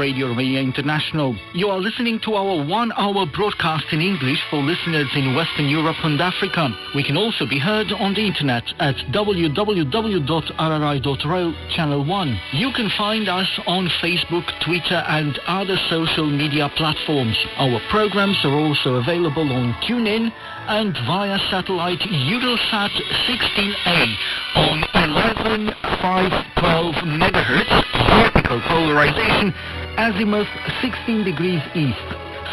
Radio Romania International. You are listening to our 1-hour broadcast in English for listeners in Western Europe and Africa. We can also be heard on the internet at www.rri.ro Channel 1. You can find us on Facebook, Twitter and other social media platforms. Our programs are also available on TuneIn and via satellite Eutelsat 16A on 11,512 MHz, vertical polarization, azimuth 16 degrees east.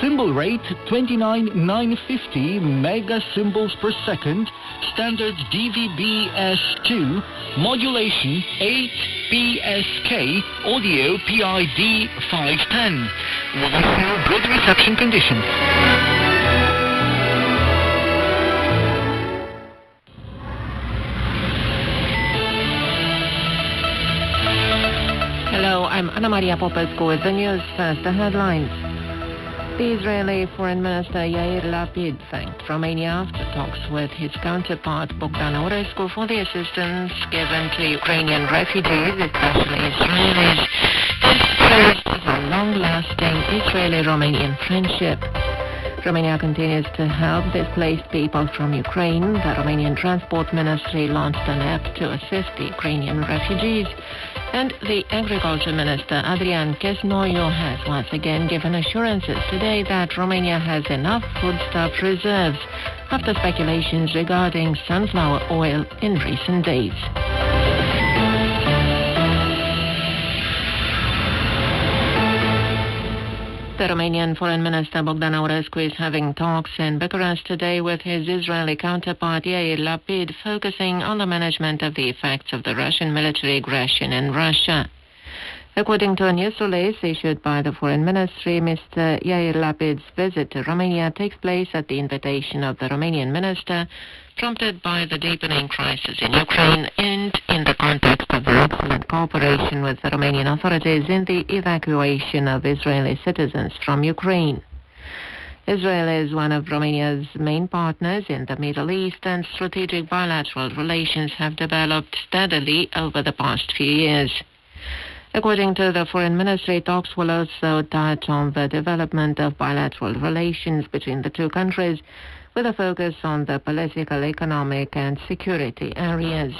Symbol rate 29,950 mega symbols per second, standard DVB-S2, modulation 8 PSK, audio PID 510. We wish you good reception conditions. Hello, I'm Anna Maria Popescu with the news. First, the headlines. The Israeli Foreign Minister Yair Lapid thanked Romania after talks with his counterpart Bogdan Aurescu for the assistance given to Ukrainian refugees, especially Israelis. This praised the long-lasting Israeli-Romanian friendship. Romania continues to help displaced people from Ukraine. The Romanian Transport Ministry launched an app to assist the Ukrainian refugees. And the Agriculture Minister, Adrian Chesnoiu, has once again given assurances today that Romania has enough foodstuff reserves after speculations regarding sunflower oil in recent days. The Romanian Foreign Minister Bogdan Aurescu is having talks in Bucharest today with his Israeli counterpart Yair Lapid, focusing on the management of the effects of the Russian military aggression in Russia. According to a news release issued by the Foreign Ministry, Mr. Yair Lapid's visit to Romania takes place at the invitation of the Romanian minister, prompted by the deepening crisis in Ukraine and in the context of the excellent cooperation with the Romanian authorities in the evacuation of Israeli citizens from Ukraine. Israel is one of Romania's main partners in the Middle East, and strategic bilateral relations have developed steadily over the past few years. According to the Foreign Ministry, talks will also touch on the development of bilateral relations between the two countries, with a focus on the political, economic and security areas.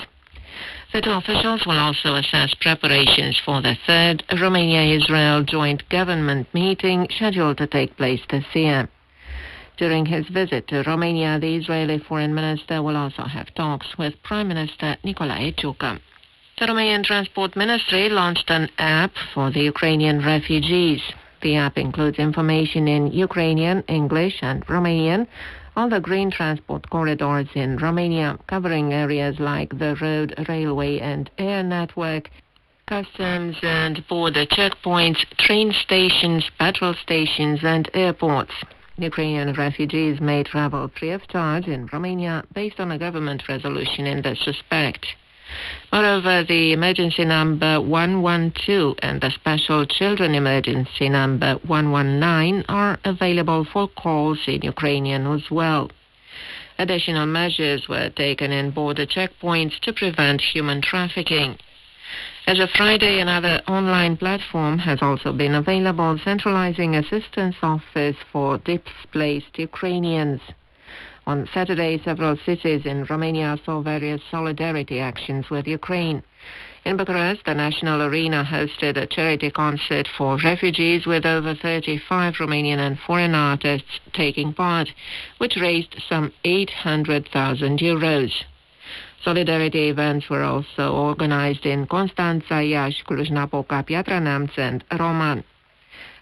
The two officials will also assess preparations for the third Romania-Israel joint government meeting scheduled to take place this year. During his visit to Romania, the Israeli Foreign Minister will also have talks with Prime Minister Nicolae Ciucă. The Romanian Transport Ministry launched an app for the Ukrainian refugees. The app includes information in Ukrainian, English and Romanian on the green transport corridors in Romania, covering areas like the road, railway and air network, customs and border checkpoints, train stations, petrol stations and airports. Ukrainian refugees may travel free of charge in Romania based on a government resolution in this respect. Moreover, the emergency number 112 and the special children emergency number 119 are available for calls in Ukrainian as well. Additional measures were taken in border checkpoints to prevent human trafficking. As of Friday, another online platform has also been available, centralizing assistance office for displaced Ukrainians. On Saturday, several cities in Romania saw various solidarity actions with Ukraine. In Bucharest, the National Arena hosted a charity concert for refugees with over 35 Romanian and foreign artists taking part, which raised some 800,000 euros. Solidarity events were also organized in Constanța, Iași, Cluj-Napoca, Piatra Neamț and Roman.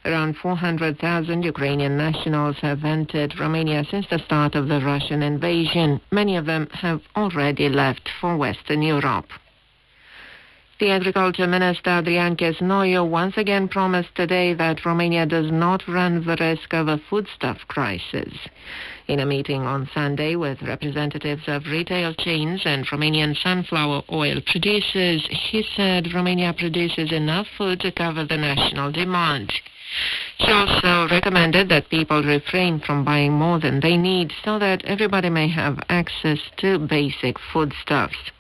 Around 400,000 Ukrainian nationals have entered Romania since the start of the Russian invasion. Many of them have already left for Western Europe. The Agriculture Minister Adrian Chesnoiu once again promised today that Romania does not run the risk of a foodstuff crisis. In a meeting on Sunday with representatives of retail chains and Romanian sunflower oil producers, he said Romania produces enough food to cover the national demand. She also recommended that people refrain from buying more than they need so that everybody may have access to basic foodstuffs.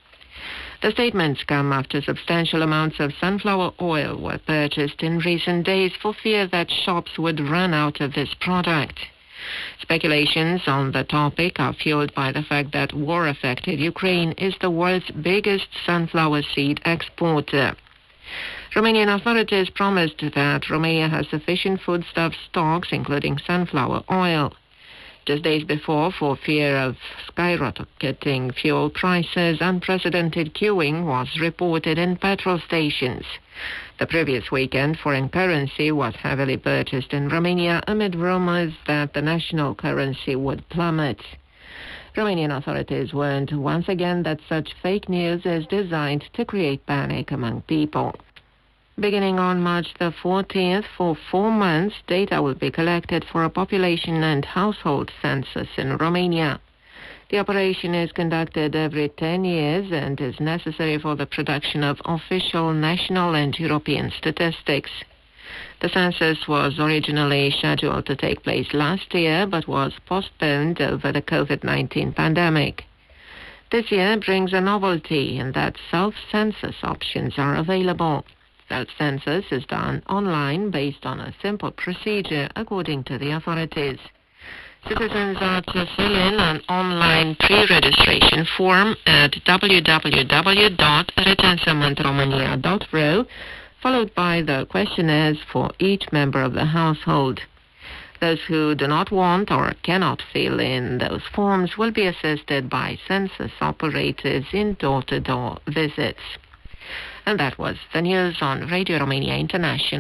The statements come after substantial amounts of sunflower oil were purchased in recent days for fear that shops would run out of this product. Speculations on the topic are fueled by the fact that war-affected Ukraine is the world's biggest sunflower seed exporter. Romanian authorities promised that Romania has sufficient foodstuff stocks, including sunflower oil. Just days before, for fear of skyrocketing fuel prices, unprecedented queuing was reported in petrol stations. The previous weekend, foreign currency was heavily purchased in Romania amid rumors that the national currency would plummet. Romanian authorities warned once again that such fake news is designed to create panic among people. Beginning on March the 14th, for 4 months, data will be collected for a population and household census in Romania. The operation is conducted every 10 years and is necessary for the production of official national and European statistics. The census was originally scheduled to take place last year, but was postponed over the COVID-19 pandemic. This year brings a novelty in that self-census options are available. Self-census is done online based on a simple procedure, according to the authorities. Citizens are to fill in an online pre-registration form at www.recensământromânia.ro, followed by the questionnaires for each member of the household. Those who do not want or cannot fill in those forms will be assisted by census operators in door-to-door visits. And that was the news on Radio Romania International.